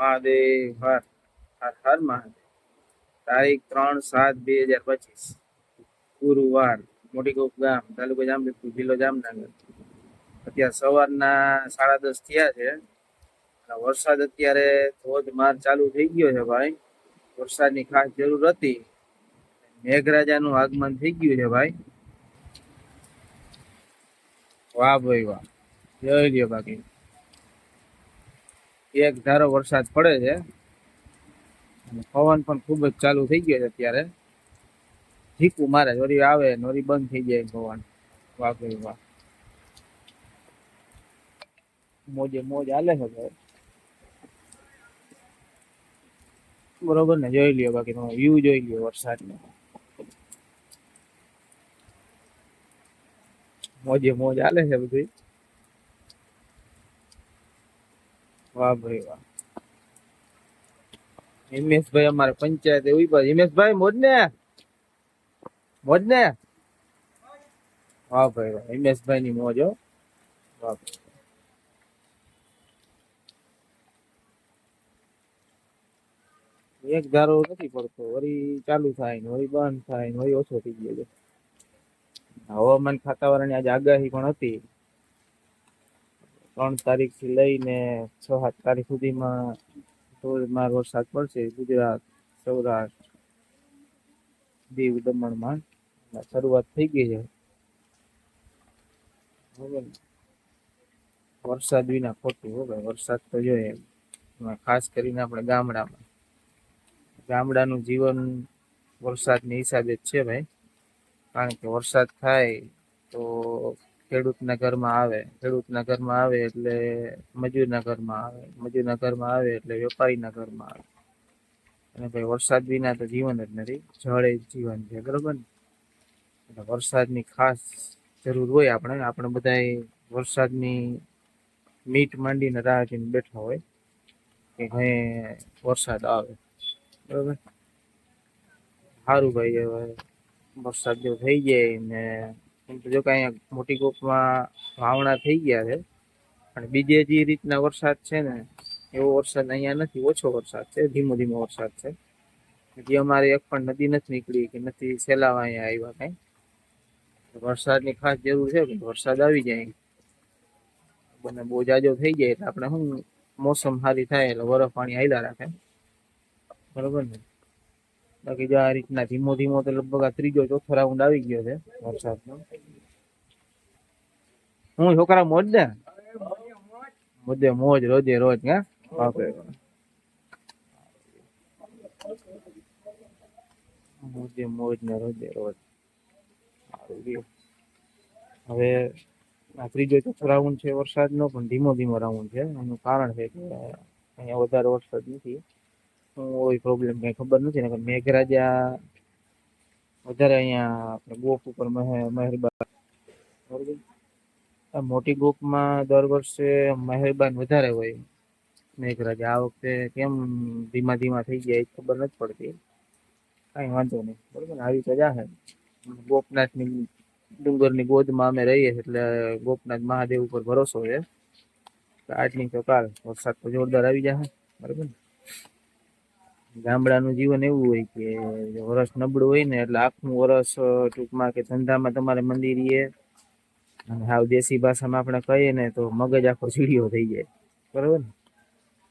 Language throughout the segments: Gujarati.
મહાદેવ હર હર હર મહાદેવ. તારીખ 3/7/2025 ગુરુવાર. મોટી કોપ ગામ, તાલુકો જામજોધપુર, જિલ્લો જામનગર. અત્યારે સવારના 10:30 થયા છે. વરસાદ અત્યારે ધોધમાર ચાલુ થઈ ગયો છે ભાઈ. વરસાદની ખાસ જરૂર હતી. મેઘરાજાનું આગમન થઈ ગયું છે ભાઈ. વાહ ભાઈ વાહ, જોઈ લ્યો. બાકી એક ધારો વરસાદ પડે છે. પવન પણ ખૂબ જ ચાલુ થઈ ગયો છે અત્યારે. ઝીકું મારે, વળી આવે વળી બંધ થઈ જાય પવન. વાહ ભાઈ વાહ, મોજે મોજ હાલે છે ભાઈ. બરોબર ને, જોઈ લ્યો. બાકી તમે વ્યૂ જોઈ લ્યો વરસાદનો. મોજે મોજ હાલે છે બધું. વાહ ભાઈ વાહ. હિમેશભાઈ અમારે પંચાયત એવી પર. હિમેશભાઈ મોજ ને, મોજ ને. વાહ ભાઈ વાહ, હિમેશભાઈ ની મોજ હો. વાહ ભાઈ. એક ધારો નથી પડતો, વળી ચાલુ થાય ને વળી બંધ થાય ને વળી ઓછો થઈ ગયો છે. હવામાન ખાતાવાળાની આજે આગાહી પણ હતી 3 તારીખ થી લઈને 6-7 તારીખ સુધીમાં ધોધમાર વરસાદ પડશે ગુજરાત, સૌરાષ્ટ્ર, દીવ દમણમાં. શરૂઆત થઈ ગઈ છે. વરસાદ વિના ખોટું હો ભાઈ. વરસાદ તો જોઈએ, ખાસ કરીને આપણે ગામડાનું જીવન વરસાદની હિસાબે જ છે ભાઈ. કારણ કે વરસાદ થાય તો ખેડૂતના ઘરમાં આવે, ખેડૂતના ઘરમાં આવે એટલે મજૂરના ઘરમાં આવે, મજૂરના ઘરમાં આવે એટલે વેપારીના ઘરમાં આવે. અને ભાઈ વરસાદ વિના તો જીવન જ નથી. જળ એ જીવન છે, બરોબર ને. એટલે વરસાદની ખાસ જરૂર હોય. આપણે બધા વરસાદની મીટ માંડીને રાહ જોઈને બેઠા હોય કે કઈ વરસાદ આવે, બરોબર. સારું ભાઈ, હવે વરસાદ જો થઈ જાય ને, જો કઈ મોટી કોપમાં વાવણા થઈ ગયા છે. અને બીજે જે રીતના વરસાદ છે ને, એવો વરસાદ અહીંયા નથી. ઓછો વરસાદ છે, ધીમો ધીમો વરસાદ છે. હજી અમારે એક પણ નદી નથી નીકળી કે નથી સેલાવા અહીંયા આવ્યા કઈ. વરસાદની ખાસ જરૂર છે. વરસાદ આવી જાય બંને બહુ જાજો થઈ જાય એટલે આપણે શું, મોસમ સારી થાય એટલે બરફ પાણી હાલ્યા રાખે, બરોબર ને. બાકી જો આ રીતના ધીમો ધીમો તો લગભગ આ 3-4 રાઉન્ડ આવી ગયો છે વરસાદનો. હું છોકરા મોજ ને, બધે મોજ રોજે રોજ. હે મોજે મોજ ને રોજે રોજ. હવે આ 3-4 રાઉન્ડ છે વરસાદનો, પણ ધીમો ધીમો રાઉન્ડ છે. એનું કારણ છે કે અહીંયા વધારે વરસાદ નથી. શું હોય પ્રોબ્લેમ કઈ ખબર નથી ને. મેઘરાજા વધારે અહીંયા આપણે ગોપ ઉપર મહેરબાન. મોટી ગોપમાં દર વર્ષે મહેરબાન વધારે હોય મેઘરાજા. આ વખતે કેમ ધીમા ધીમા થઈ ગયા એ ખબર નથી પડતી. કઈ વાંધો નહીં, બરોબર ને. આવી તો જાહે. ગોપનાથની ડુંગરની ગોદમાં અમે રહીએ એટલે ગોપનાથ મહાદેવ ઉપર ભરોસો છે. આજ નહીં તો કાલ વરસાદ તો જોરદાર આવી જશે, બરોબર ને. ગામડાનું જીવન એવું હોય કે વરસ નબળું હોય ને એટલે આખું વરસ ટૂંકમાં કે ધંધામાં તમારે મંદિરીએ. અને હાવ દેશી ભાષામાં આપણે કહીએ ને તો મગજ આખો ચીડિયો થઈ જાય, બરોબર ને.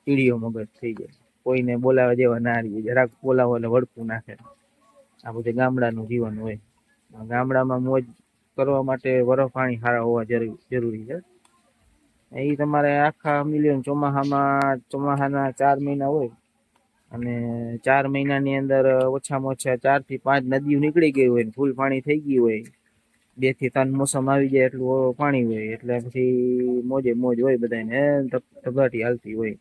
ચીડિયો મગજ થઈ જાય. કોઈને બોલાવા જેવા ના રહીએ, જરાક બોલાવો એટલે વળખું નાખે. આ બધું ગામડાનું જીવન હોય. ગામડામાં મોજ કરવા માટે બરફ પાણી સારા હોવા જરૂરી છે. એ તમારે આખા મિલિયન ચોમાસાના 4 મહિના હોય અને 4 મહિનાની અંદર ઓછામાં ઓછા 4 થી 5 નદીઓ નીકળી ગઈ હોય, ફૂલ પાણી થઈ ગયું હોય. 2 થી 3 મોસમ આવી જાય એટલું પાણી હોય એટલે પછી મોજે મોજ હોય બધાને, ધગાટી હાલતી હોય.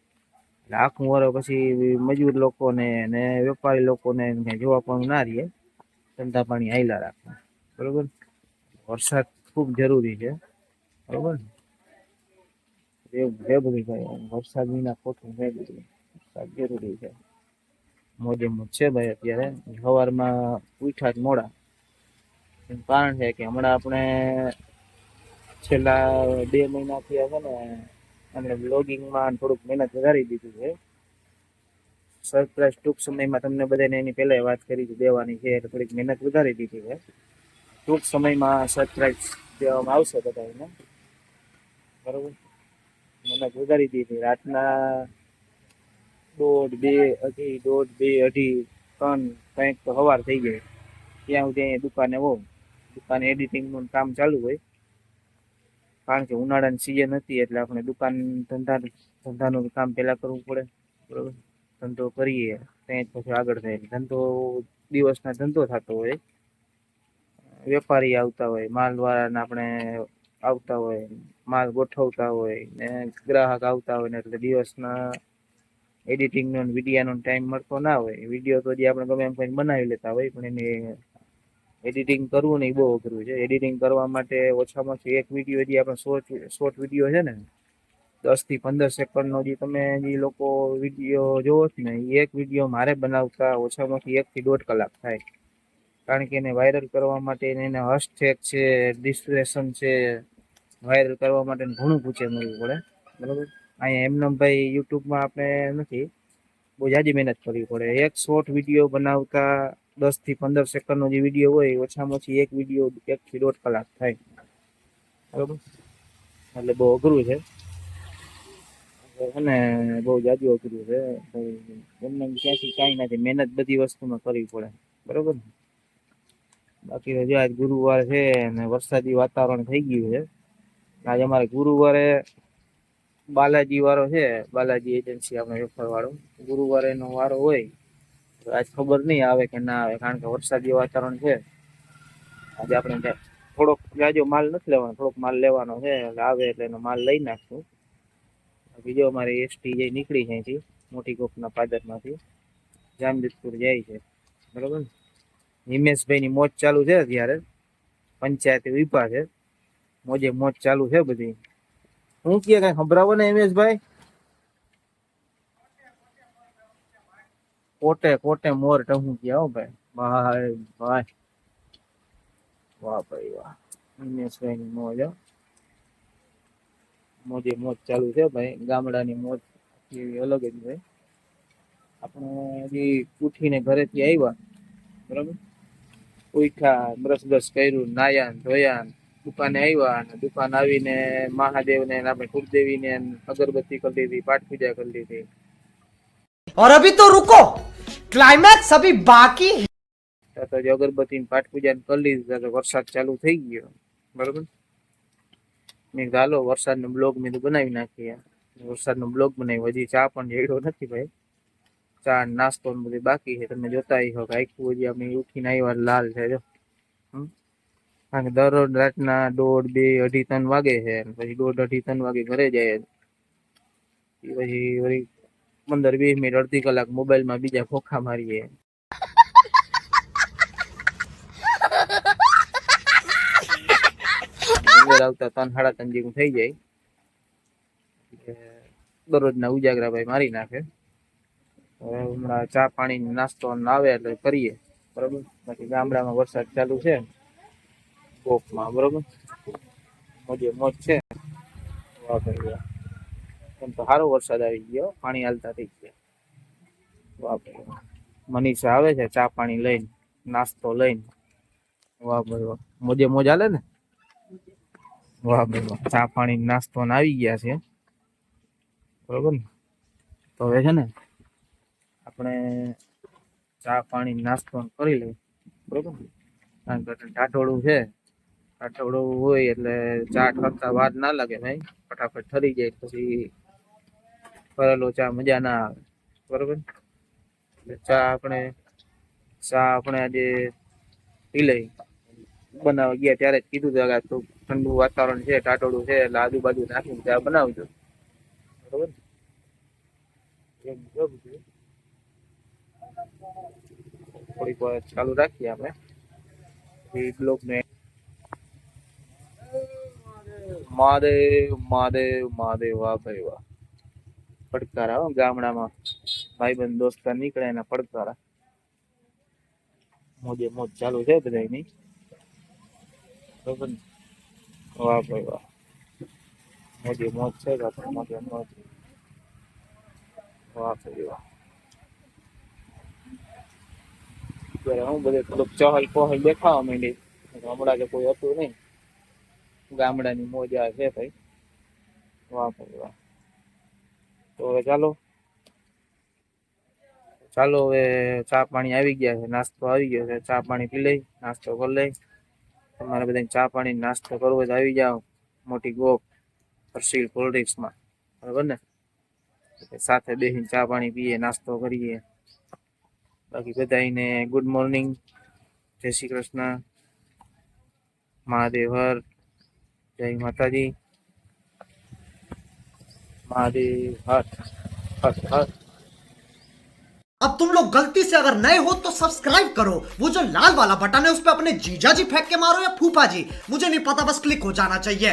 એટલે આખું વરસ પછી મજૂર લોકોને ને વેપારી લોકોને જોવા પણ ના રહીએ, ધંધા પાણી હાલ્યા રાખે, બરોબર. વરસાદ ખૂબ જરૂરી છે, બરોબર ને. એવું છે બધું ભાઈ. વરસાદ વિના ખોટું છે બધું. વરસાદ જરૂરી છે. મોજે મોજ છે ભાઈ. અત્યારે સવારમાં ઉઠ્યા જ મોડા. એનું કારણ છે કે હમણાં આપણે છેલ્લા 2 મહિનાથી છે ને આપણે બ્લોગિંગમાં થોડુંક મહેનત વધારી દીધું છે. સરપ્રાઈઝ ટૂંક સમયમાં તમને બધાને એની પહેલા વાત કરી દેવાની છે, એટલે થોડીક મહેનત વધારી દીધી છે. ટૂંક સમયમાં સરપ્રાઈઝ દેવામાં આવશે બધાને, બરોબર. મહેનત વધારી દીધી. રાતના 1:30, 2, 2:30, 3 કંઈક તો સવાર થઈ જાય. ત્યાં સુધી દુકાને હોઉં. દુકાને એડિટિંગનું કામ ચાલુ હોય, કારણ કે ઉનાળાની સિઝન હતી એટલે આપણે ધંધાનું કામ પેલા કરવું પડે, બરોબર. ધંધો કરીએ ત્યાં પછી આગળ થાય. દિવસના ધંધો થતો હોય, વેપારી આવતા હોય, માલવાળાને આપણે આવતા હોય, માલ ગોઠવતા હોય ને ગ્રાહક આવતા હોય ને, એટલે દિવસના એડિટિંગનો વિડીયોનો ટાઈમ મળતો ના હોય. વિડીયો તો આપણે ગમે એમ કંઈ બનાવી લેતા હોય, પણ એને એડિટિંગ કરવું ને એ બહુ અઘરું છે. એડિટિંગ કરવા માટે ઓછામાં ઓછી એક વિડીયો જે આપણે શોર્ટ વિડીયો છે ને, 10 થી 15 સેકન્ડનો જે તમે જે લોકો વિડીયો જોવો છો ને, એ એક વિડીયો મારે બનાવતા ઓછામાં ઓછી 1 થી 1.5 કલાક થાય. કારણ કે એને વાયરલ કરવા માટે એને હેશટેગ છે, ડિસ્ક્રિપ્શન છે, વાયરલ કરવા માટે ઘણું પૂછે મળવું પડે, બરોબર. અહીંયા એમને ભાઈ યુટ્યુબમાં આપણે નથી, બહુ જાજી મહેનત કરવી પડે. એક શોર્ટ વિડીયો બનાવતા 10 થી 15 સેકન્ડનો જે વિડીયો હોય, ઓછામાં ઓછી એક વિડીયો 1 થી 1.5 કલાક થાય, બરોબર. એટલે બહુ અઘરું છે અને બહુ જાજુ અઘરું છે. એમને ક્યાંથી કાંઈ નથી, મહેનત બધી વસ્તુમાં કરવી પડે, બરોબર. બાકી તો આજ ગુરુવાર છે અને વરસાદી વાતાવરણ થઈ ગયું છે. આજે અમારે ગુરુવારે બાલાજી વાળો છે, બાલાજી એજન્સી આપણે વેફર વાળો. ગુરુવારે એનો વારો હોય, આજ ખબર નહીં આવે કે ના આવે, કારણ કે વરસાદી વાતાવરણ છે. આજે આપણે થોડોક જાજો માલ નથી લેવાનો, થોડોક માલ લેવાનો છે, એટલે આવે એટલે એનો માલ લઈ નાખશું. બીજો અમારે એસટી જે નીકળી છે અહીંથી મોટી કોકના પાદરમાંથી જામજોધપુર જાય છે, બરોબર. હિમેશભાઈ ની મોજ ચાલુ છે અત્યારે, પંચાયત વિભા છે, મોજે મોજ ચાલુ છે બધી. હું કે કઈ ખબરાવો ને હિમેશભાઈ? કોટે કોટે મોર ટહું ગયા હો ભાઈ. ભાઈ ભાઈ, વાહ ભાઈ વાહ. હિમેશભાઈ ની મોજ, મોજે મોજ ચાલુ છે ભાઈ. ગામડાની મોજ એવી અલગ જ હોય. આપણે હજી ઉઠીને ઘરેથી આવ્યા, બરાબર. ઉઠ્યા, બ્રશ બ્રશ કર્યું, નાયા ધોયા, દુકાને આવ્યા, અને દુકાન આવીને મહાદેવને આપણે કુળદેવીને અગરબત્તી કરી દીધી, પાઠ પૂજા કરી દીધી. और अभी तो रुको, क्लाइमैक्स अभी बाकी है। તો અગરબત્તી પાઠ પૂજા કરી લીધી તો વરસાદ ચાલુ થઈ ગયો, બરોબર. મેં ચાલો વરસાદનો બ્લોગ મેં તો બનાવી નાખીએ. વરસાદનો બ્લોગ બનાવ્યો, હજી ચા પણ રેડ્યો નથી ભાઈ. ચા નાસ્તો બધું બાકી છે, તમે જોતા હો કે આખું હજી આપણે ઉઠીને આવ્યા લાલ છે જો. કારણ કે દરરોજ રાતના 1:30, 2, 2:30, 3 વાગે છે, પછી 1:30, 3 વાગે ઘરે જાય. પછી વળી 15-20 મિનિટ, અડધી કલાક મોબાઈલમાં બીજા ખોખા મારીએ. આવતા 3-3:30 જેવું થઈ જાય. દરરોજના ઉજાગરા ભાઈ મારી નાખે. હમણાં ચા પાણી નાસ્તો આવે એટલે કરીએ, બરોબર. બાકી ગામડામાં વરસાદ ચાલુ છે કોકમાં, બરોબર. મોજે મોજ છે. એમ તો સારો વરસાદ આવી ગયો, પાણી હાલતા થઈ ગયા. મનીષા આવે છે ચા પાણી લઈને, નાસ્તો લઈને. વાહ ભાઈ વાહ, મોજે મોજ હાલે ને. વાહ ભાઈ વાહ, ચા પાણી નાસ્તો આવી ગયા છે, બરોબર ને. તો હવે છે ને આપણે ચા પાણી નાસ્તો કરી લઈએ, બરોબર. કારણ કે ટાટોળું છે, ટાટોળું હોય એટલે ચા ઠરતા વાર ના લાગે ભાઈ, ફટાફટ ઠરી જાય. પછી કરેલો ચા મજા ના આવે, બરોબર. ચા આપણે આજે પી લઈ. બનાવવા ગયા ત્યારે જ કીધું તો ઠંડુ વાતાવરણ છે, ટાટોળું છે, એટલે આજુબાજુ નાખીને ચા બનાવજો, બરોબર. થોડીક વાર ચાલુ રાખીએ આપણે બ્લોગ ને. મહાદેવ મહાદેવ મહાદેવ, વાહ ભાઈ વાહ. પડકારા ગામડામાં ભાઈબંધ દોસ્તાર નીકળે એના પડકારા. મોજે મોજ ચાલુ છે બધાની, બરોબર. વાહ ભાઈ વાહ, મોજે મોજ છે. મોજે મોજ, વાહ ભાઈ વાહ. અત્યારે હું બધે થોડુંક ચહલ પહલ દેખાવા માંડી. હમણાં તો કોઈ હતું નહીં. ગામડાની મોજા છે ભાઈ. વાહ ભાઈ વાહ. તો હવે ચાલો હવે ચા પાણી આવી ગયા છે, નાસ્તો આવી ગયો છે. ચા પાણી પી લઈ, નાસ્તો કરી લઈ. તમારે બધા ચા પાણી નાસ્તો કરવો હોય તો આવી જાઓ મોટી ગોપ હર્ષિલ કોલ્ડ્રિંક્સમાં, બરાબર ને. સાથે બેસીને ચા પાણી પીએ, નાસ્તો કરીએ. બાકી બધાને ગુડ મોર્નિંગ, જય શ્રી કૃષ્ણ, મહાદેવ હર, જય માતાજી, મહાદેવ હર હર હર. अब तुम लोग गलती से अगर नए हो तो सब्सक्राइब करो, वो जो लाल वाला बटन है उस पर अपने जीजा जी फेंक के मारो या फूफा जी, मुझे नहीं पता, बस क्लिक हो जाना चाहिए।